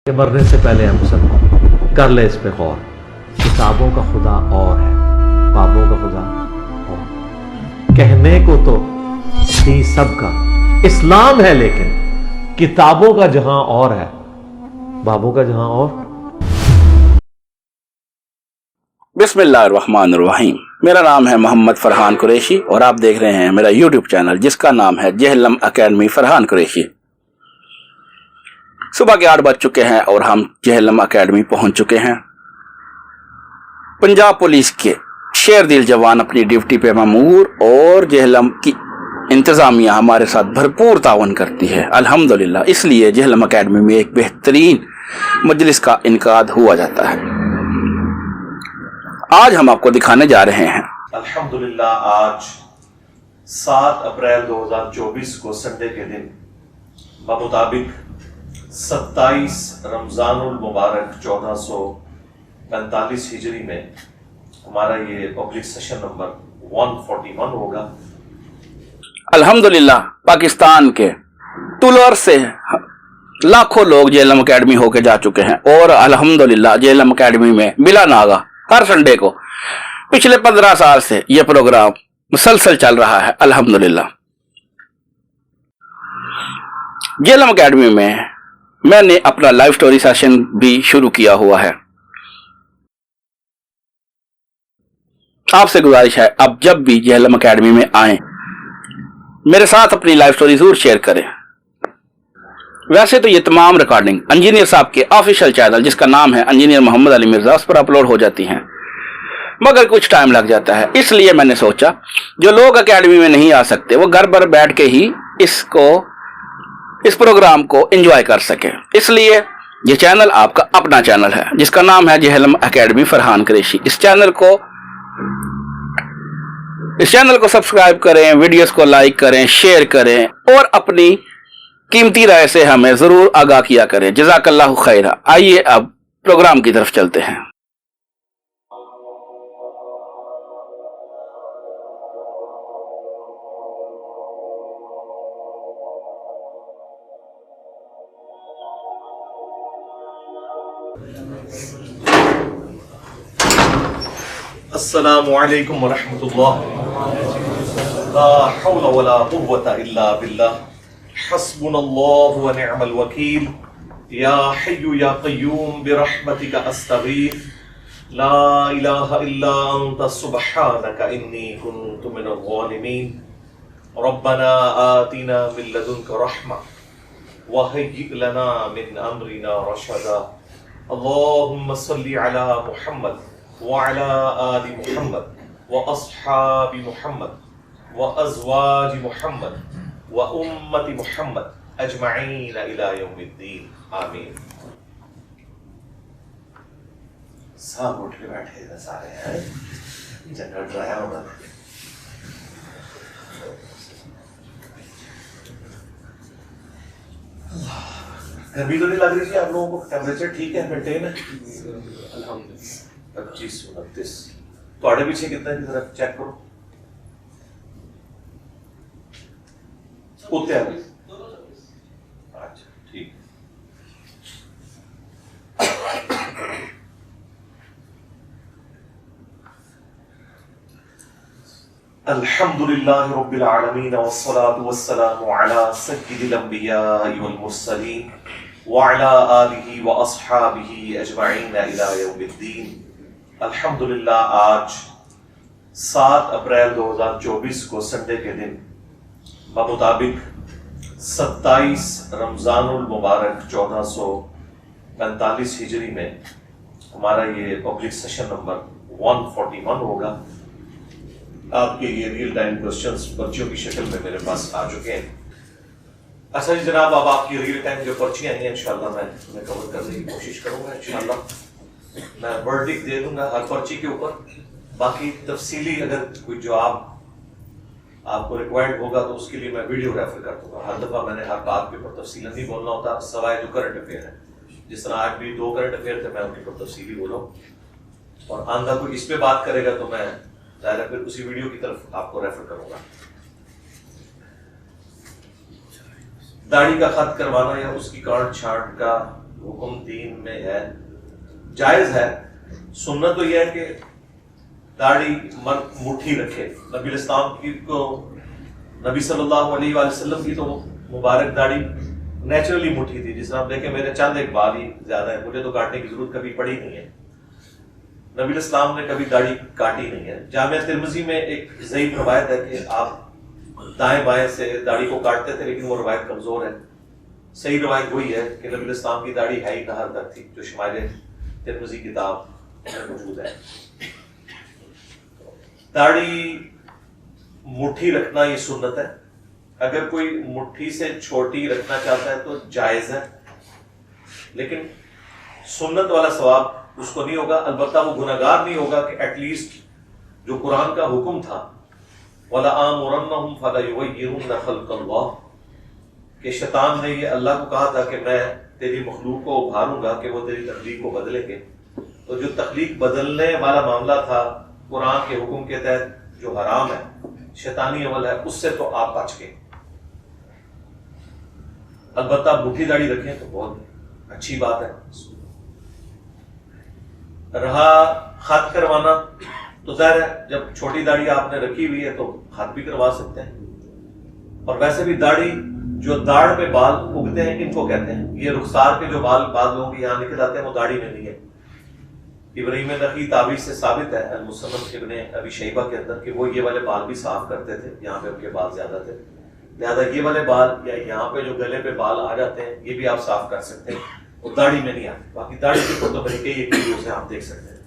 کہ مرنے سے پہلے ہم سب کر لے اس پہ غور. کتابوں کا خدا اور ہے، بابوں کا خدا اور. کہنے کو تو تھی سب کا اسلام ہے، لیکن کتابوں کا جہاں اور ہے، بابوں کا جہاں اور. بسم اللہ الرحمن الرحیم. میرا نام ہے محمد فرحان قریشی اور آپ دیکھ رہے ہیں میرا یوٹیوب چینل جس کا نام ہے جہلم اکیڈمی فرحان قریشی. صبح کے 8 بج چکے ہیں اور ہم جہلم اکیڈمی پہنچ چکے ہیں. پنجاب پولیس کے شیر دل جوان اپنی ڈیوٹی پہ مامور اور جہلم کی انتظامیہ ہمارے ساتھ بھرپور تعاون کرتی ہے الحمدللہ. اس لیے جہلم اکیڈمی میں ایک بہترین مجلس کا انعقاد ہوا جاتا ہے. آج ہم آپ کو دکھانے جا رہے ہیں. الحمدللہ آج 7 اپریل 2024 کو سنڈے کے دن بمطابق 27 رمضان المبارک 1445 ہجری میں ہمارا یہ پبلک سیشن نمبر 141 ہوگا. الحمدللہ پاکستان کے طلوع سے لاکھوں لوگ جہلم اکیڈمی ہو کے جا چکے ہیں اور الحمدللہ جہلم اکیڈمی میں بلا ناغہ ہر سنڈے کو پچھلے 15 سال سے یہ پروگرام مسلسل چل رہا ہے الحمدللہ. جہلم اکیڈمی میں نے اپنا لائیو سٹوری سیشن بھی شروع کیا ہوا ہے. آپ سے گزارش ہے اب جب بھی جہلم اکیڈمی میں آئیں میرے ساتھ اپنی لائیو سٹوری ضرور شیئر کریں. ویسے تو یہ تمام ریکارڈنگ انجینئر صاحب کے آفیشیل چینل جس کا نام ہے انجینئر محمد علی مرزا اس پر اپلوڈ ہو جاتی ہیں، مگر کچھ ٹائم لگ جاتا ہے. اس لیے میں نے سوچا جو لوگ اکیڈمی میں نہیں آ سکتے وہ گھر پر بیٹھ کے ہی اس پروگرام کو انجوائے کر سکیں. اس لیے یہ چینل آپ کا اپنا چینل ہے جس کا نام ہے جہلم اکیڈمی فرحان قریشی. اس چینل کو سبسکرائب کریں، ویڈیوز کو لائک کریں، شیئر کریں اور اپنی قیمتی رائے سے ہمیں ضرور آگاہ کیا کریں. جزاک اللہ خیرہ. آئیے اب پروگرام کی طرف چلتے ہیں. السلام علیکم ورحمۃ اللہ. لا حول ولا قوة الا باللہ. حسبنا اللہ ونعم الوکیل. یا حی یا قیوم برحمتک استغیث. لا الہ الا انت سبحانک انی کنت من الظالمین. ربنا آتنا من لدنک رحمہ وہیئ لنا من امرنا رشدا. اللہم صلی علی محمد وعلى آل محمد وأصحاب محمد وأزواج محمد وأمة محمد أجمعين إلى يوم الدين آمين. سب اٹھ کے بیٹھے تھے سارے ہیں جنرل ڈرایا ہوگا. گرمی تو نہیں لگ رہی تھی آپ لوگوں کو؟ ٹیمپریچر ٹھیک ہے، مینٹین ہے الحمدللہ. 25 29 تھوڑے پیچھے کتنا ہے ذرا چیک کرو. اتے آ گئی. اچھا ٹھیک. الحمدللہ رب العالمین والصلاة والسلام علی سید الانبیاء والمرسلین وعلى آلہ واصحابہ اجمعین الی یوم الدین. الحمدللہ آج 7 اپریل 2024 کو سنڈے کے دن بمطابق 27 رمضان المبارک 1445 ہجری میں ہمارا یہ پبلک سیشن نمبر 141 ہوگا. آپ کے یہ ریئل ٹائم کوسچنز پرچیوں کی شکل میں میرے پاس آ چکے ہیں. اچھا جی جناب، اب آپ کی ریئل ٹائم جو پرچیاں ہیں انشاءاللہ میں انہیں کور کرنے کی کوشش کروں گا. انشاءاللہ میں ورڈک دے دوں گا ہر پرچی کے اوپر. باقی تفصیلی اگر کوئی جواب آپ کو ریکوائرڈ ہوگا تو اس کے لیے میں ویڈیو ریفر کر دوں گا. ہر دفعہ میں نے ہر بات کے اوپر تفصیل نہیں بولنا ہوتا سوائے جو کرنٹ افیئر ہے. جس طرح آج بھی 2 کرنٹ افیئر تھے میں ان کے اوپر تفصیلی بولا ہوں، اور آندہ کوئی اس پہ بات کرے گا تو میں ظاہر ہے پھر اسی ویڈیو کی طرف آپ کو ریفر کروں گا. داڑھی کا خط کروانا یا اس کی کاٹ چھانٹ کا حکم دین میں ہے، جائز ہے۔ سنت تو یہ ہے کہ داڑھی مرد مٹھی رکھے۔ نبی الاسلام کی کو نبی صلی اللہ علیہ وآلہ وسلم کی تو مبارک داڑھی نیچرلی مٹھی تھی، جس طرح آپ دیکھیں میرے چند ایک بال ہی زیادہ ہے، مجھے تو کاٹنے کی ضرورت کبھی پڑی نہیں ہے۔ نبی الاسلام نے کبھی داڑھی کاٹی نہیں ہے۔ جامعہ ترمذی میں ایک ضعیف روایت ہے کہ آپ دائیں بائیں سے داڑھی کو کاٹتے تھے، لیکن وہ روایت کمزور ہے۔ صحیح روایت وہی ہے کہ نبی الاسلام کی داڑھی ہے ہی نہر تک تھی، جو شمائل ترمذی کتاب میں موجود ہے۔ داڑھی مٹھی رکھنا یہ سنت ہے۔ اگر کوئی مٹھی سے چھوٹی رکھنا چاہتا ہے تو جائز ہے، لیکن سنت والا ثواب اس کو نہیں ہوگا۔ البتہ وہ گناہگار نہیں ہوگا کہ ایٹ لیسٹ جو قرآن کا حکم تھا وَلَآمُرَنَّهُمْ فَلَيُغَيِّرُنَّ خَلْقَ اللَّهِ، کہ شیطان نے یہ اللہ کو کہا تھا کہ میں تیری مخلوق کو ابھاروں گا کہ وہ تیری تخلیق کو بدلیں گے۔ تو جو تخلیق بدلنے والا معاملہ تھا قرآن کے حکم کے تحت جو حرام ہے، شیطانی عمل ہے، اس سے تو آپ بچ گئے۔ البتہ بوٹھی داڑھی رکھیں تو بہت اچھی بات ہے۔ رہا خط کروانا، تو ظاہر ہے جب چھوٹی داڑھی آپ نے رکھی ہوئی ہے تو خط بھی کروا سکتے ہیں۔ اور ویسے بھی داڑھی جو داڑھ پہ بال اگتے ہیں ان کو کہتے ہیں، یہ رخسار کے جو بال بعض لوگوں کے یہاں نکل آتے ہیں وہ داڑھی میں نہیں ہے۔ ابراہیم نخعی تابعی سے ثابت ہے المصنف ابن ابی شیبہ کے اندر کہ وہ یہ والے بال بھی صاف کرتے تھے، یہاں پہ ان کے بال زیادہ تھے، لہذا یہ والے بال یا یہاں پہ جو گلے پہ بال آ جاتے ہیں یہ بھی آپ صاف کر سکتے ہیں، وہ داڑھی میں نہیں آتے۔ باقی داڑھی کی فوٹو بنی کئی ایک ویڈیو سے آپ دیکھ سکتے ہیں۔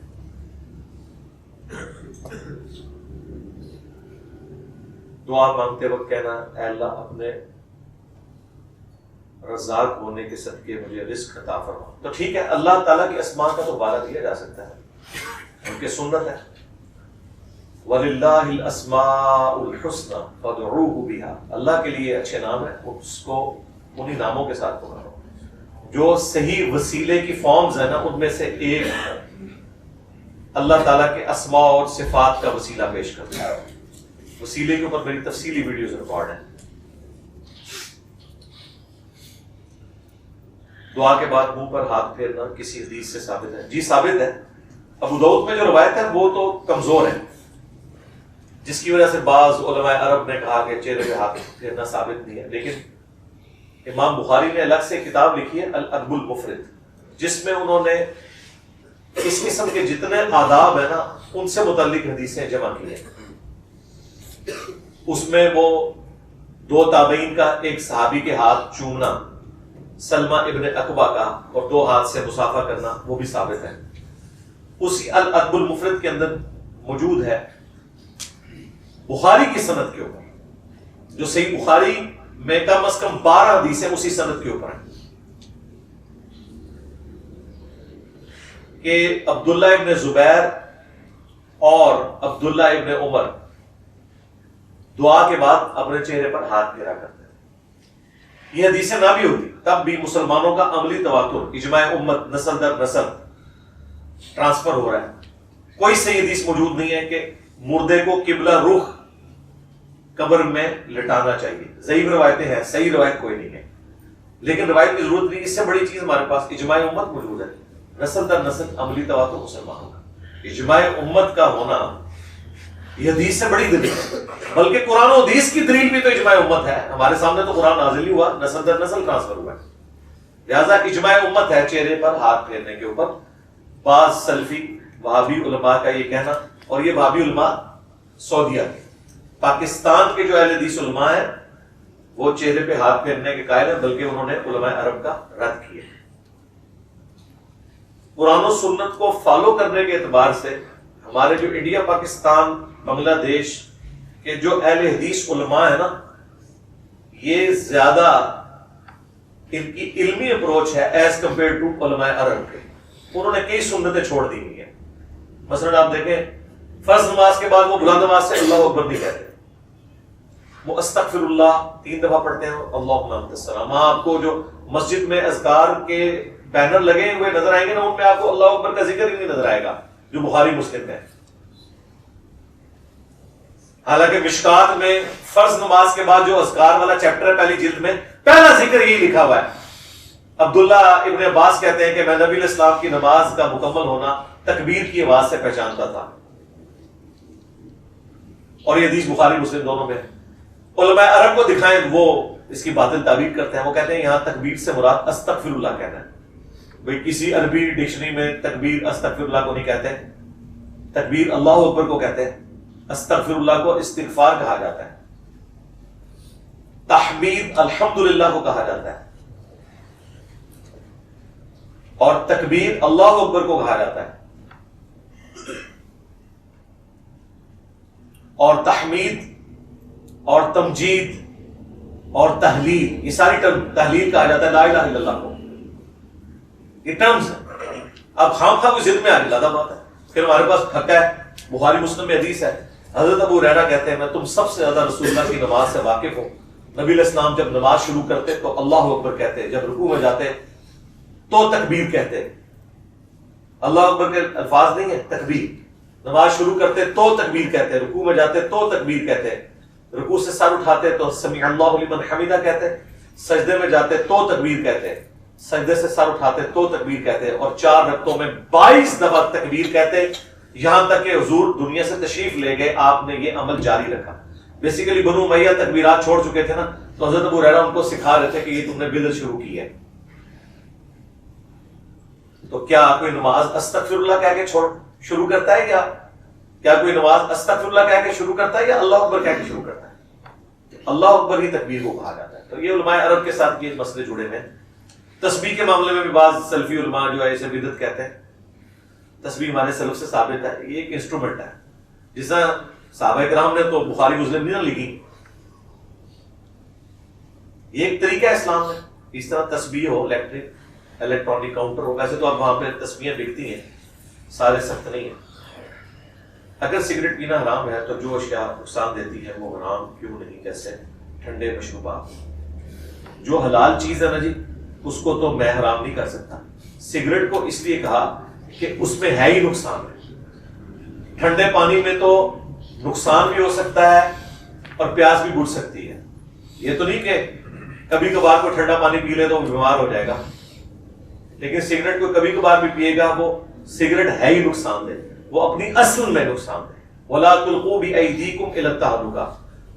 دعا مانگتے وقت کہنا اے اللہ اپنے رزاق ہونے کے صدقے مجھے رزق عطا فرما۔ تو ٹھیک ہے، اللہ تعالیٰ کی اسماء کا تو حوالہ دیا جا سکتا ہے، ان کی سنت ہے وَلِلَّهِ الْأَسْمَاءُ الْحُسْنَى فَادْعُوهُ بِهَا، اللہ کے لیے اچھے نام ہیں، اس کو انہی ناموں کے ساتھ پکارو۔ جو صحیح وسیلے کی فارمز ہیں نا، ان میں سے ایک اللہ تعالیٰ کے اسماء اور صفات کا وسیلہ پیش کرتا ہے۔ وسیلے کے اوپر میری تفصیلی ویڈیوز ریکارڈ ہیں۔ دعا کے بعد منہ پر ہاتھ پھیرنا کسی حدیث سے ثابت ہے؟ جی ثابت ہے۔ ابو داؤد میں جو روایت ہے وہ تو کمزور ہے، جس کی وجہ سے بعض علماء عرب نے کہا کہ چہرے پہ ہاتھ پھیرنا ثابت نہیں ہے، لیکن امام بخاری نے الگ سے کتاب لکھی ہے الادب المفرد، جس میں انہوں نے اس قسم کے جتنے آداب ہیں نا ان سے متعلق حدیثیں جمع کی ہیں۔ اس میں وہ دو تابعین کا ایک صحابی کے ہاتھ چومنا، سلمہ ابن عقبہ کا، اور دو ہاتھ سے مصافحہ کرنا، وہ بھی ثابت ہے۔ اسی الادب المفرد کے اندر موجود ہے بخاری کی سند کے اوپر، جو صحیح بخاری میں کم از کم 12 حدیثیں اسی سند کے اوپر ہیں کہ عبداللہ ابن زبیر اور عبداللہ ابن عمر دعا کے بعد اپنے چہرے پر ہاتھ پھیرا کرتے ہیں۔ یہ حدیثیں نہ بھی ہوتی تب بھی مسلمانوں کا عملی تواتر، اجماع امت، نسل در نسل ٹرانسفر ہو رہا ہے۔ کوئی صحیح حدیث موجود نہیں ہے کہ مردے کو قبلہ رخ قبر میں لٹانا چاہیے۔ ضعیف روایتیں ہیں، صحیح روایت کوئی نہیں ہے، لیکن روایت کی ضرورت نہیں۔ اس سے بڑی چیز ہمارے پاس اجماع امت موجود ہے، نسل در نسل عملی تواتر مسلمانوں کا۔ اجماع امت کا ہونا یہ حدیث سے بڑی دلیل ہے، بلکہ قرآن و حدیث کی دلیل بھی تو اجماع امت ہے۔ ہمارے سامنے تو قرآن نازل ہی ہوا، نسل در نسل ٹرانسفر ہوا ہے، لہذا اجماع امت ہے چہرے پر ہاتھ پھیرنے کے اوپر۔ بعض سلفی وہابی علماء کا یہ کہنا، اور یہ وہابی علماء سعودیہ کے، پاکستان کے جو اہل حدیث علماء ہیں وہ چہرے پہ ہاتھ پھیرنے کے قائل ہیں، بلکہ انہوں نے علماء عرب کا رد کیا۔ قرآن و سنت کو فالو کرنے کے اعتبار سے ہمارے جو انڈیا، پاکستان، بنگلہ دیش کے جو اہل حدیث علماء ہیں نا، یہ زیادہ ان کی علمی اپروچ ہے ایز کمپیئر ٹو علماء عرب کے۔ انہوں نے کئی سنتیں چھوڑ دی ہوئی ہیں۔ مثلا آپ دیکھیں فرض نماز کے بعد وہ بلند آواز سے اللہ اکبر نہیں کہتے، وہ استغفر اللہ 3 دفعہ پڑھتے ہیں، اللہم انت السلام۔ آپ کو جو مسجد میں اذکار کے بینر لگے ہوئے نظر آئیں گے نا، ان میں آپ کو اللہ اکبر کا ذکر ہی نہیں نظر آئے گا، جو بخاری مسلم ہے۔ حالانکہ مشکات میں فرض نماز کے بعد جو اذکار والا چیپٹر ہے پہلی جلد میں، پہلا ذکر یہی لکھا ہوا ہے عبداللہ ابن عباس کہتے ہیں کہ میں نبی علیہ السلام کی نماز کا مکمل ہونا تکبیر کی آواز سے پہچانتا تھا، اور یہ حدیث بخاری مسلم دونوں میں ہے۔ علماء عرب کو دکھائیں وہ اس کی باطل تعبیر کرتے ہیں، وہ کہتے ہیں یہاں تکبیر سے مراد استغفر اللہ کہنا ہے۔ بھئی کسی عربی ڈکشنری میں تکبیر استغفر اللہ کو نہیں کہتے، تکبیر اللہ اکبر کو کہتے ہیں، استغفر اللہ کو استغفار کہا جاتا ہے، تحمید الحمدللہ کو کہا جاتا ہے، اور تکبیر اللہ اکبر کو کہا جاتا ہے، اور تحمید اور تمجید اور تحلیل، یہ ساری ٹرم، تحلیل کہا جاتا ہے لا الہ الا اللہ کو، یہ ٹرمز ہیں۔ اب خام خواہ کوئی ضد میں آنے زیادہ بات ہے، پھر ہمارے پاس پھکا ہے، بخاری مسلم میں حدیث ہے، حضرت ابو ہریرہ کہتے ہیں میں تم سب سے زیادہ رسول اللہ کی نماز سے واقف ہوں۔ نبی علیہ السلام جب نماز شروع کرتے تو اللہ اکبر کہتے، جب رکوع میں جاتے تو تکبیر کہتے، اللہ اکبر کے الفاظ نہیں ہے، تکبیر، نماز شروع کرتے تو تکبیر کہتے، رکوع میں جاتے تو تکبیر کہتے، رکوع سے سر اٹھاتے تو سمیع اللہ لمن حمیدہ کہتے، سجدے میں جاتے تو تکبیر کہتے، سجدے سے سر اٹھاتے تو تکبیر کہتے، اور 4 رکعتوں میں 22 دفعہ تکبیر کہتے، یہاں تک کہ حضور دنیا سے تشریف لے گئے، آپ نے یہ عمل جاری رکھا۔ بیسیکلی بنو امیہ تکبیرات چھوڑ چکے تھے نا، تو حضرت ابو ہریرہ ان کو سکھا رہے تھے کہ یہ تم نے بدعت شروع کی ہے۔ تو کیا کوئی نماز استغفر اللہ کہہ کے شروع کرتا ہے، کیا کوئی نماز استغفر اللہ کہہ کے شروع کرتا ہے یا اللہ اکبر کہہ کے شروع کرتا ہے؟ اللہ اکبر ہی تکبیر کو کہا جاتا ہے۔ تو یہ علماء عرب کے ساتھ یہ مسئلے جڑے ہوئے ہیں۔ تسبیح کے معاملے میں بھی بعض سلفی علماء جو ہے اسے بدعت کہتے ہیں۔ تسبیح ہمارے سلف سے ثابت ہے، یہ ایک انسٹرومنٹ ہے، جس طرح صحابہ کرام نے تو بخاری مسلم نہیں نہ لکھی، یہ ایک طریقہ اسلام ہے۔ اس طرح تسبیح ہو، الیکٹرانک کاؤنٹر ہو، ویسے تو اب وہاں پہ تسبیحیں بکتی ہیں، سارے سخت نہیں ہیں۔ اگر سگریٹ پینا حرام ہے تو جو اشیاء نقصان دیتی ہے وہ حرام کیوں نہیں؟ جیسے ٹھنڈے مشروبات، جو حلال چیز ہے نا جی، اس کو تو میں حرام نہیں کر سکتا۔ سگریٹ کو اس لیے کہا کہ اس میں ہے ہی نقصان ہے۔ ٹھنڈے پانی میں تو نقصان بھی ہو سکتا ہے اور پیاس بھی بجھ سکتی ہے۔ یہ تو نہیں کہ کبھی کبھار کو ٹھنڈا پانی پی لے تو وہ بیمار ہو جائے گا، لیکن سگریٹ کو کبھی کبھار بھی پیے گا، وہ سگریٹ ہے ہی نقصان دہ، وہ اپنی اصل میں نقصان دہ۔ وَلَا تُلْقُوا بِأَيْدِيكُمْ إِلَى التَّهْلُكَةِ،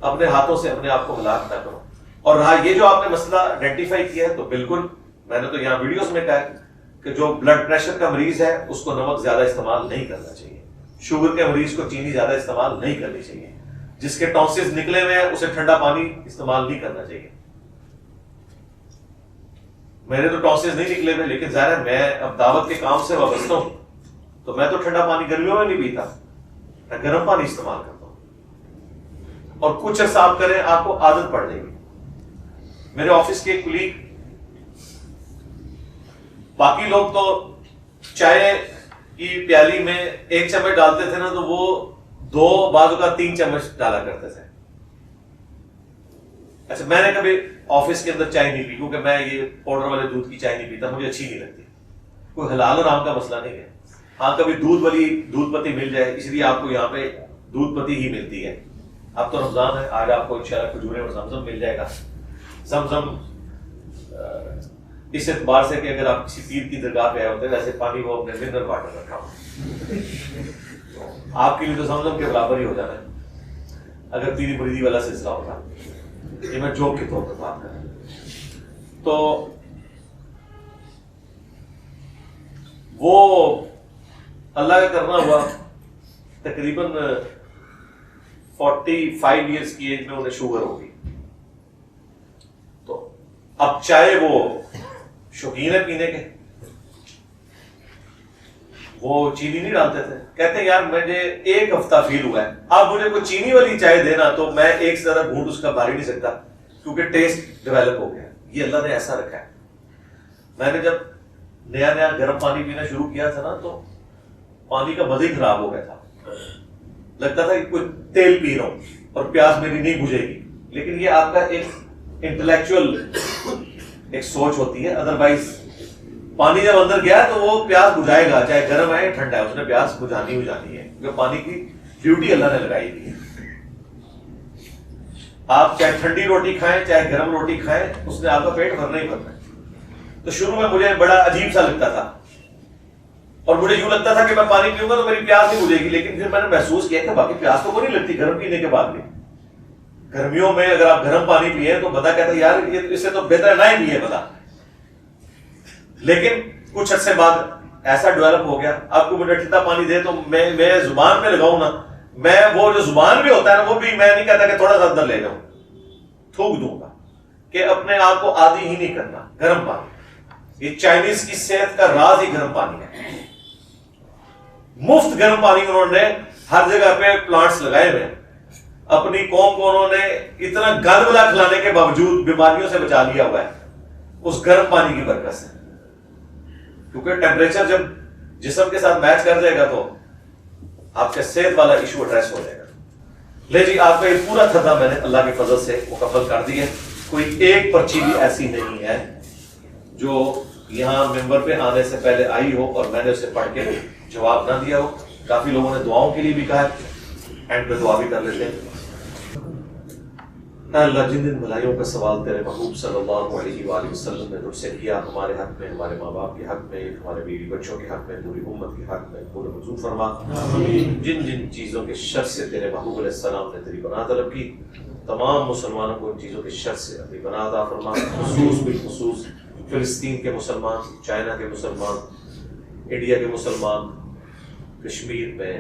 اپنے ہاتھوں سے اپنے آپ کو ہلاک نہ کرو۔ اور رہا یہ جو آپ نے مسئلہ آئیڈینٹیفائی کیا ہے، تو بالکل میں نے تو یہاں ویڈیوز میں کہا ہے کہ جو بلڈ پریشر کا مریض ہے اس کو نمک زیادہ استعمال نہیں کرنا چاہیے، شوگر کے مریض کو چینی زیادہ استعمال نہیں کرنی چاہیے، جس کے ٹانسز نکلے ہوئے ہیں اسے ٹھنڈا پانی استعمال نہیں کرنا چاہیے۔ میرے تو ٹانسز نہیں نکلے ہوئے، لیکن ظاہر ہے میں اب دعوت کے کام سے وابستہ ہوں، تو میں تو ٹھنڈا پانی گرمیوں میں نہیں پیتا، میں گرم پانی استعمال کرتا ہوں، اور کچھ عرصہ آپ کریں آپ کو عادت پڑ جائے گی۔ میرے آفس کے ایک کلیگ، باقی لوگ تو چائے کی پیالی میں 1 چمچ ڈالتے تھے نا، تو وہ 2 بعض کا 3 چمچ ڈالا کرتے تھے۔ اچھا میں نے کبھی آفس کے اندر چائے نہیں پی، کیونکہ میں یہ پاؤڈر والے دودھ کی چائے نہیں پیتا، مجھے اچھی نہیں لگتی۔ کوئی حلال اور حرام کا مسئلہ نہیں ہے، ہاں کبھی دودھ والی دودھ پتی مل جائے، اس لیے آپ کو یہاں پہ دودھ پتی ہی ملتی ہے۔ اب تو رمضان ہے، آج آپ کو انشاءاللہ کھجوریں اور زمزم مل جائے گا۔ زمزم اس اعتبار سے کہ اگر آپ کسی پیر کی درگاہ پہ آئے ہوتے ہیں، ویسے پانی وہ اپنے منرل واٹر رکھا ہو، آپ کے لیے تو زمزم کے برابر ہی ہو جانا ہے اگر پیری مریدی والا سلسلہ ہوتا۔ یہ میں جوک کے طور پر بات کر رہا ہوں۔ تو وہ اللہ کا کرنا ہوا، تقریباً 45 ایئرس کی ایج میں انہیں شوگر ہوگی، تو اب چاہے وہ شوقین ہے پینے کے، وہ چینی نہیں ڈالتے تھے، کہتے ہیں یار مجھے 1 ہفتہ فیل ہوا ہے، اب مجھے کوئی چینی والی چائے دینا تو میں ایک سے زیادہ گھونٹ اس کا بھار ہی نہیں سکتا، کیونکہ ٹیسٹ ڈیولپ ہو گیا۔ یہ اللہ نے ایسا رکھا ہے۔ میں نے جب نیا گرم پانی پینا شروع کیا تھا نا، تو پانی کا مزہ ہی خراب ہو گیا تھا، لگتا تھا کہ کوئی تیل پی رہا ہوں اور پیاس میری نہیں بجھے گی، لیکن یہ آپ کا ایک انٹلیکچوئل ایک سوچ ہوتی ہے، ادروائز پانی جب اندر گیا تو وہ پیاس بجھائے گا، چاہے گرم ہے یا ٹھنڈا ہے، اس نے پیاس بجھانی ہے، کیونکہ پانی کی ڈیوٹی اللہ نے لگائی ہوئی ہے۔ آپ چاہے ٹھنڈی روٹی کھائیں چاہے گرم روٹی کھائیں، اس نے آپ کا پیٹ بھرنا ہی بھرنا ہے۔ تو شروع میں مجھے بڑا عجیب سا لگتا تھا اور مجھے یوں لگتا تھا کہ میں پانی پیوں گا تو میری پیاس نہیں بجھے گی، لیکن پھر میں نے محسوس کیا کہ باقی پیاس تو کوئی نہیں لگتی گرم پینے کے بعد بھی۔ گرمیوں میں اگر آپ گرم پانی پیئے تو بندہ کہتا ہے یار یہ اس سے تو بہتر ہے نہ ہی پیے بندہ، لیکن کچھ عرصے بعد ایسا ڈیولپ ہو گیا، آپ کو مجھے ٹھنڈا پانی دے تو میں زبان پہ لگاؤں نا، میں وہ جو زبان بھی ہوتا ہے نا وہ بھی میں نہیں کہتا کہ تھوڑا سا اندر لے جاؤں، تھوک دوں گا کہ اپنے آپ کو عادی ہی نہیں کرنا گرم پانی۔ یہ چائنیز کی صحت کا راز ہی گرم پانی ہے، مفت گرم پانی انہوں نے ہر جگہ پہ پلانٹس لگائے ہوئے ہیں، اپنی قوم کو انہوں نے اتنا گند ملا کھلانے کے باوجود بیماریوں سے بچا لیا ہوا ہے اس گرم پانی کی برکت سے، کیونکہ ٹیمپریچر جب جسم کے ساتھ میچ کر جائے گا تو آپ کا صحت والا ایشو ایڈریس ہو جائے گا۔ لے جی آپ کا یہ پورا تھا میں نے اللہ کے فضل سے مکمل کر دی ہے، کوئی ایک پرچی بھی ایسی نہیں ہے جو یہاں ممبر پہ آنے سے پہلے آئی ہو اور میں نے اسے پڑھ کے جواب نہ دیا ہو۔ کافی لوگوں نے دعاؤں کے لیے بھی کہا ہے، اینڈ پہ دعا بھی کر لیتے ہیں۔ اے اللہ جن جن بھلائیوں کا سوال تیرے محبوب صلی اللہ علیہ وآلہ وسلم نے تجھ سے کیا، ہمارے حق میں، ہمارے ماں باپ کے حق میں، ہمارے بیوی بچوں کے حق میں، پوری امت کے حق میں پورے منظور فرما۔ جن جن چیزوں کے شر سے تیرے محبوب علیہ السلام نے تیری پناہ طلب کی، تمام مسلمانوں کو ان چیزوں کے شر سے اپنی پناہ عطا فرما، خصوص بالخصوص فلسطین کے مسلمان، چائنا کے مسلمان، انڈیا کے مسلمان، کشمیر میں،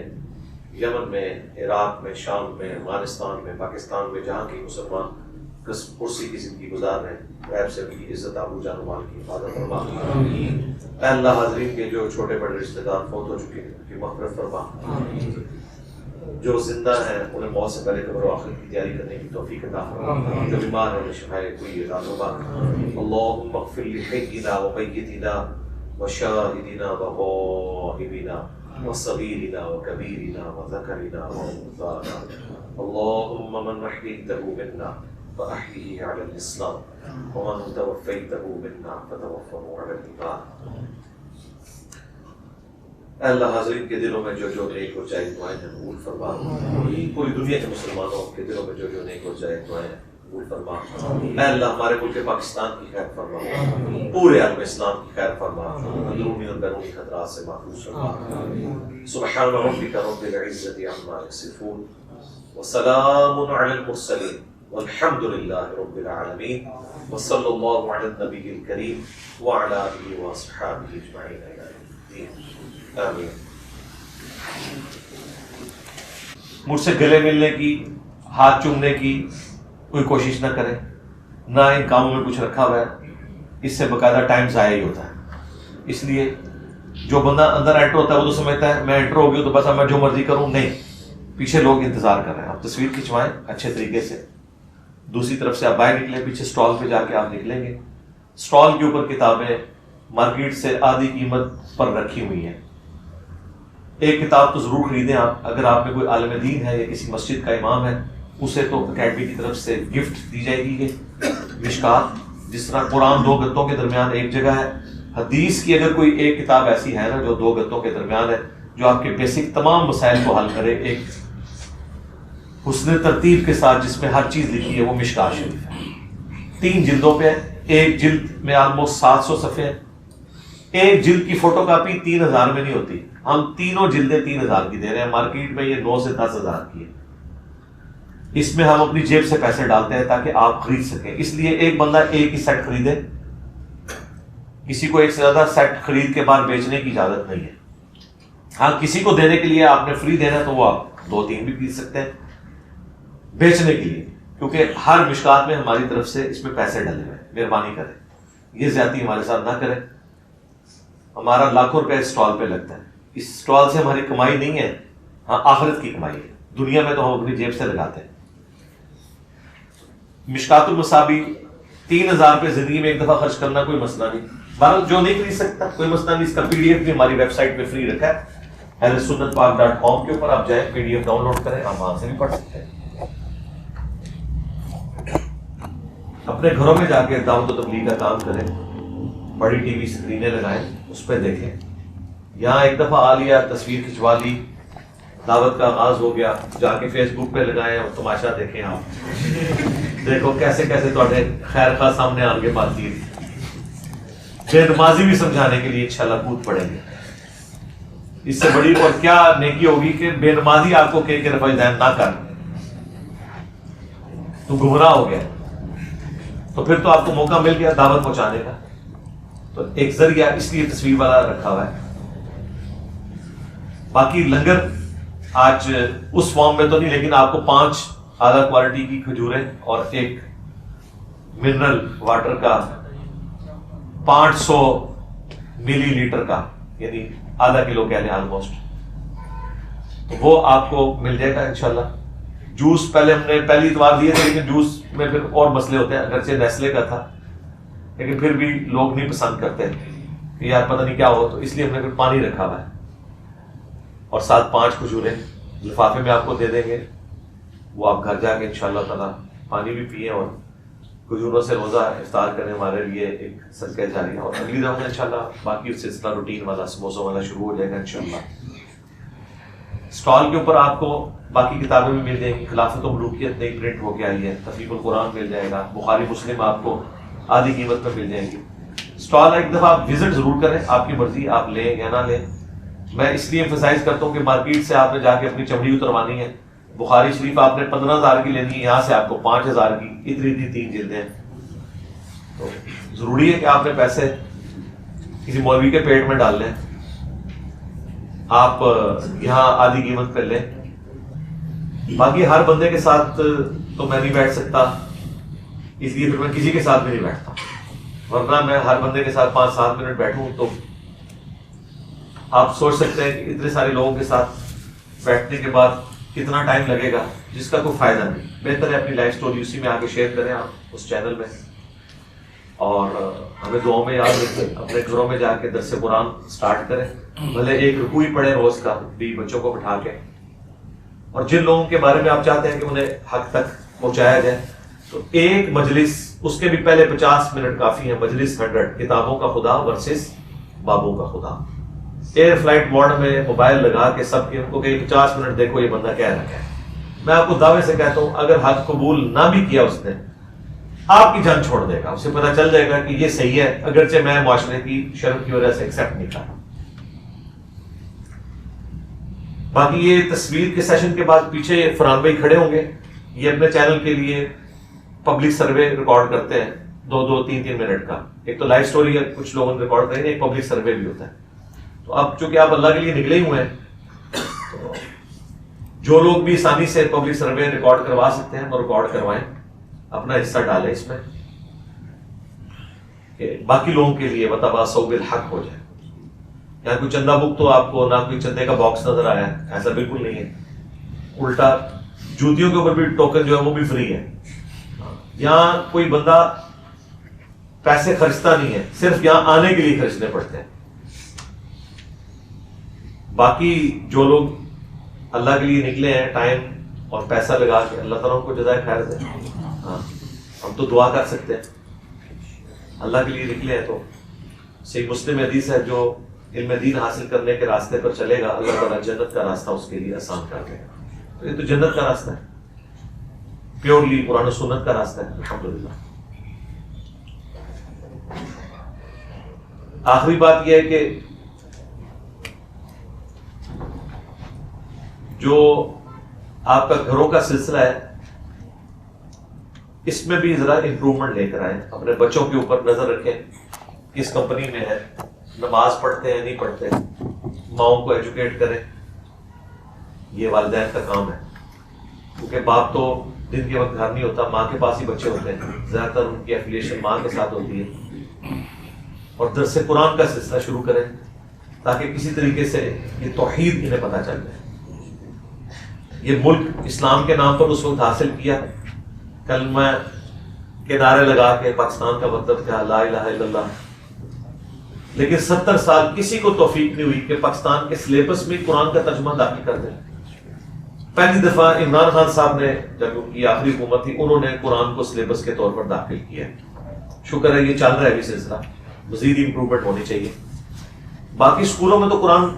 یمن میں، عراق میں، شام میں، افغانستان میں، پاکستان میں، جہاں کے مسلمان کرسی کی زندگی گزار رہے ہیں، غیب سے ان کی عزت آبرو جان و مال کی حفاظت فرما۔ اے اللہ حاضرین کے جو چھوٹے بڑے رشتہ دار فوت ہو چکے ہیں ان کی مغفرت فرما، جو زندہ ہیں انہیں موت سے پہلے قبر و آخرت کی تیاری کرنے کی توفیق عطا فرما، جو بیمار ہیں انہیں شفائے کوئی عطا فرما۔ اللہم اغفر لحینا و میتنا و شاہدنا و غائبنا وصغيرنا وكبيرنا وذكرنا وأنثانا، اللهم من أحييته منا فأحيه على الإسلام ومن توفيته منا فتوفه على الإيمان۔ اے اللہ حاضرین کے دلوں میں جو جو نیک ہو جائے دعائیں قبول فرما، پوری دنیا کے مسلمانوں کے دلوں میں جو جو نیک ہو جائے دعائیں قبول فرما۔ اے اللہ ہمارے ملک پاکستان کی خیر فرما، پورے عالم اسلام کی خیر فرما، اندرونی اور بیرونی خطرات سے محفوظ فرما۔ سبحان ربک رب العزۃ عما یصفون وسلام علی المرسلین والحمد للہ رب العالمین، وصلی اللہ علی النبی الکریم وعلی آلہ واصحابہ اجمعین الی یوم الدین، آمین۔ مجھ سے گلے ملنے کی، ہاتھ چومنے کی کوئی کوشش نہ کرے، نہ ان کاموں میں کچھ رکھا ہوا ہے، اس سے باقاعدہ ٹائم ضائع ہی ہوتا ہے۔ اس لیے جو بندہ اندر انٹر ہوتا ہے وہ تو سمجھتا ہے میں انٹر ہو گیا تو بس اب میں جو مرضی کروں، نہیں، پیچھے لوگ انتظار کر رہے ہیں۔ آپ تصویر کھنچوائیں اچھے طریقے سے، دوسری طرف سے آپ باہر نکلیں، پیچھے سٹال پہ جا کے آپ نکلیں گے، سٹال کے اوپر کتابیں مارکیٹ سے آدھی قیمت پر رکھی ہوئی ہیں، ایک کتاب تو ضرور خریدیں آپ، اگر آپ میں کوئی عالم دین ہے یا کسی مسجد کا امام ہے اسے تو اکیڈمی کی طرف سے گفٹ دی جائے گی۔ مشکات جس طرح قرآن دو گتوں کے درمیان ایک جگہ ہے، حدیث کی اگر کوئی ایک کتاب ایسی ہے نا جو دو گتوں کے درمیان ہے، جو آپ کے بیسک تمام مسائل کو حل کرے ایک حسن ترتیب کے ساتھ، جس میں ہر چیز لکھی ہے، وہ مشکات شریف ہے۔ 3 جلدوں پہ، ایک جلد میں آلموسٹ 700 صفحے ہیں، ایک جلد کی فوٹو کاپی 3000 میں نہیں ہوتی، ہم تینوں جلدیں 3000 کی دے رہے ہیں، مارکیٹ میں یہ 9 سے 10,000 کی ہے۔ اس میں ہم اپنی جیب سے پیسے ڈالتے ہیں تاکہ آپ خرید سکیں، اس لیے ایک بندہ ایک ہی سیٹ خریدے، کسی کو ایک سے زیادہ سیٹ خرید کے بعد بیچنے کی اجازت نہیں ہے۔ ہاں کسی کو دینے کے لیے آپ نے فری دینا تو وہ آپ 2-3 بھی خرید سکتے ہیں بیچنے کے لیے، کیونکہ ہر مشکات میں ہماری طرف سے اس میں پیسے ڈلے ہوئے ہیں، مہربانی کریں یہ زیادتی ہمارے ساتھ نہ کریں۔ ہمارا لاکھوں روپے اسٹال پہ لگتا ہے، اس اسٹال سے ہماری کمائی نہیں ہے، ہاں آخرت کی کمائی ہے، دنیا میں تو ہم اپنی جیب سے لگاتے ہیں۔ مشکات المصابیح 3000 روپے زندگی میں ایک دفعہ خرچ کرنا کوئی مسئلہ نہیں، بہرحال جو نہیں خرید سکتا کوئی مسئلہ نہیں، اس کا PDF بھی ہماری ویب سائٹ پہ فری رکھا ہے، ahlsunnatpark.com کے اوپر آپ جائیں، PDF ڈاؤن لوڈ کریں، آپ وہاں سے بھی پڑھ سکتے ہیں۔ اپنے گھروں میں جا کے دعوت و تبلیغ کا کام کریں، بڑی ٹی وی اسکرینیں لگائیں، اس پہ دیکھیں، یہاں ایک دفعہ آ لیا، تصویر کھنچوا لی، دعوت کا آغاز ہو گیا، جا کے فیس بک پہ لگائیں اور تماشا دیکھیں، آپ دیکھو کیسے کیسے تھوڑے خیر خواہ سامنے آن کے بات کی۔ بے نمازی بھی سمجھانے کے لیے انشاءاللہ کود پڑیں گے. اس سے بڑی اور کیا نیکی ہوگی کہ بے نمازی آپ کو کہہ کے رفع دین نہ کر، تو گمراہ ہو گیا. تو پھر تو آپ کو موقع مل گیا دعوت پہنچانے کا. تو ایک ذریعہ اس لیے تصویر والا رکھا ہوا ہے. باقی لنگر آج اس فارم میں تو نہیں، لیکن آپ کو 5 اعلیٰ کوالٹی کی کھجوریں اور ایک منرل واٹر کا 500 ملی لیٹر کا، یعنی آدھا کلو کہہ لیں آلموسٹ، تو وہ آپ کو مل جائے گا انشاءاللہ. جوس پہلے ہم نے پہلی اتوار دیے تھے، لیکن جوس میں پھر اور مسئلے ہوتے ہیں. اگرچہ نیسلے کا تھا لیکن پھر بھی لوگ نہیں پسند کرتے کہ یار پتہ نہیں کیا ہو، تو اس لیے ہم نے پھر پانی رکھا ہوا ہے. اور ساتھ 5 کھجوریں لفافے میں آپ کو دے دیں گے. وہ آپ گھر جا کے انشاءاللہ تعالیٰ پانی بھی پئیں اور کھجوروں سے روزہ افطار کرنے ہمارے لیے ایک صدقہ جاریہ. اور اگلی دفعہ میں انشاءاللہ باقی سلسلہ روٹین والا سموسوں والا شروع ہو جائے گا انشاءاللہ. اسٹال کے اوپر آپ کو باقی کتابیں بھی مل جائیں گی. خلافت و ملوکیت نئی پرنٹ ہو کے آئی ہے. تفیق القرآن مل جائے گا. بخاری مسلم آپ کو آدھی قیمت میں مل جائیں گی. اسٹال ایک دفعہ آپ وزٹ ضرور کریں، آپ کی مرضی آپ لیں یا نہ لیں. میں اس لیے ایمفسائز کرتا ہوں کہ مارکیٹ سے آپ نے جا کے اپنی چمڑی اتروانی ہے. بخاری شریف آپ نے 15,000 کی لینی ہے، یہاں سے آپ کو 5,000 کی اتنی 3 جلدیں ہیں. تو ضروری ہے کہ آپ نے پیسے کسی مولوی کے پیٹ میں ڈال لیں. آپ یہاں آدھی قیمت پہ لیں. باقی ہر بندے کے ساتھ تو میں نہیں بیٹھ سکتا، اس لیے پھر میں کسی کے ساتھ بھی نہیں بیٹھتا. ورنہ میں ہر بندے کے ساتھ 5-7 منٹ بیٹھوں تو آپ سوچ سکتے ہیں کہ اتنے سارے لوگوں کے ساتھ بیٹھنے کے بعد کتنا ٹائم لگے گا جس کا کوئی فائدہ نہیں. بہتر ہے اپنی لائف سٹوری اسی میں آ کے شیئر کریں آپ اس چینل میں. اور ہمیں دعاؤں میں یاد رکھیں. اپنے گھروں میں جا کے درس قرآن سٹارٹ کریں، بھلے ایک رکوع ہی پڑھیں روز کا بھی بچوں کو بٹھا کے. اور جن لوگوں کے بارے میں آپ چاہتے ہیں کہ انہیں حق تک پہنچایا جائے تو ایک مجلس، اس کے بھی پہلے 50 منٹ کافی ہیں. مجلس 100 کتابوں کا خدا ورسز بابوں کا خدا. ایئر فلائٹ موڈ میں موبائل لگا کے سب کے ان کو کہ 50 منٹ دیکھو یہ بندہ کہہ رہا ہے. میں آپ کو دعوے سے کہتا ہوں اگر حق قبول نہ بھی کیا اس نے، آپ کی جان چھوڑ دے گا. اسے پتہ چل جائے گا کہ یہ صحیح ہے، اگرچہ میں معاشرے کی شرم کی وجہ سے ایکسیپٹ نہیں کرا. باقی یہ تصویر کے سیشن کے بعد پیچھے فرحان بھائی کھڑے ہوں گے. یہ اپنے چینل کے لیے پبلک سروے ریکارڈ کرتے ہیں 2-3 منٹ کا. ایک تو لائف سٹوری ہے کچھ لوگوں نے ریکارڈ کریں، ایک پبلک سروے بھی ہوتا ہے. تو اب چونکہ آپ اللہ کے لیے نکلے ہی ہوئے ہیں، تو جو لوگ بھی آسانی سے پبلک سروے ریکارڈ کروا سکتے ہیں وہ ریکارڈ کروائیں، اپنا حصہ ڈالیں اس میں کہ باقی لوگوں کے لیے وتواصوا بالحق ہو جائے. یہاں کوئی چندہ بک تو آپ کو نہ کوئی چندے کا باکس نظر آیا ہے، ایسا بالکل نہیں ہے. الٹا جوتیوں کے اوپر بھی ٹوکن جو ہے وہ بھی فری ہے. یہاں کوئی بندہ پیسے خرچتا نہیں ہے، صرف یہاں آنے کے لیے خرچنے پڑتے ہیں. باقی جو لوگ اللہ کے لیے نکلے ہیں ٹائم اور پیسہ لگا کے، اللہ تعالیٰ ان کو جزائے خیر دے. ہاں ہم تو دعا کر سکتے ہیں. اللہ کے لیے نکلے ہیں تو صحیح مسلم حدیث ہے، جو علم دین حاصل کرنے کے راستے پر چلے گا اللہ تعالیٰ جنت کا راستہ اس کے لیے آسان کر دے گا. تو یہ تو جنت کا راستہ ہے، پیورلی قرآن و سنت کا راستہ ہے الحمدللہ. آخری بات یہ ہے کہ جو آپ کا گھروں کا سلسلہ ہے اس میں بھی ذرا امپروومنٹ لے کر آئیں. اپنے بچوں کے اوپر نظر رکھیں، کس کمپنی میں ہے، نماز پڑھتے ہیں نہیں پڑھتے، ماؤں کو ایجوکیٹ کریں. یہ والدین کا کام ہے، کیونکہ باپ تو دن کے وقت گھر نہیں ہوتا، ماں کے پاس ہی بچے ہوتے ہیں. زیادہ تر ان کی ایفیلیشن ماں کے ساتھ ہوتی ہے. اور درس قرآن کا سلسلہ شروع کریں تاکہ کسی طریقے سے یہ توحید انہیں پتہ چل جائے. یہ ملک اسلام کے نام پر اس وقت حاصل کیا کلمہ کے نعرے لگا کے پاکستان کا مطلب کیا لا الہ الا اللہ، لیکن 70 سال کسی کو توفیق نہیں ہوئی کہ پاکستان کے سلیبس میں قرآن کا ترجمہ داخل کر دیں. پہلی دفعہ عمران خان صاحب نے، جب ان کی آخری حکومت تھی، انہوں نے قرآن کو سلیبس کے طور پر داخل کیا. شکر ہے یہ چل رہا ہے ابھی سلسلہ، مزید امپروومنٹ ہونی چاہیے. باقی اسکولوں میں تو قرآن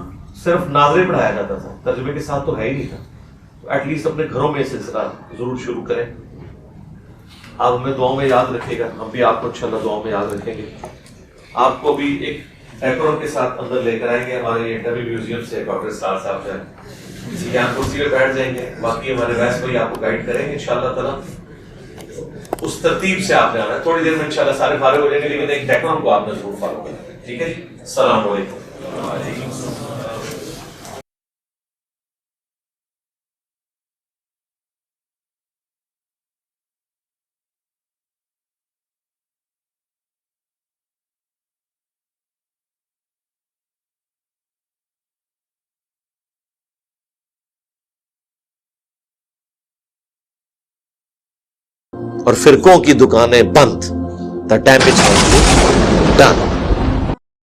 صرف ناظرے پڑھایا جاتا تھا، ترجمے کے ساتھ تو ہے ہی نہیں تھا. تو ایٹ لیسٹ اپنے گھروں میں یہ سلسلہ ضرور شروع کریں. آپ ہمیں دعاؤں میں یاد رکھیے گا، ہم بھی آپ کو انشاءاللہ دعاؤں میں یاد رکھیں گے. آپ کو بھی ایک ایپرون کے ساتھ اندر لے کر آئیں گے ہمارے انٹرویو میوزیم سے. ڈاکٹر اسرار صاحب جو ہے اسی کے آپ کرسی پہ بیٹھ جائیں گے. باقی ہمارے ویس بھائی آپ کو گائیڈ کریں گے انشاءاللہ تعالیٰ. اس ترتیب سے آپ نے آنا ہے. تھوڑی دیر میں انشاءاللہ سارے فارغ ہو جائیں گے, لیکن ایک ڈیکورم کو آپ نے ضرور فالو کرنا ہے. ٹھیک ہے جی, السلام علیکم. اور فرقوں کی دکانیں بند. The damage has been done.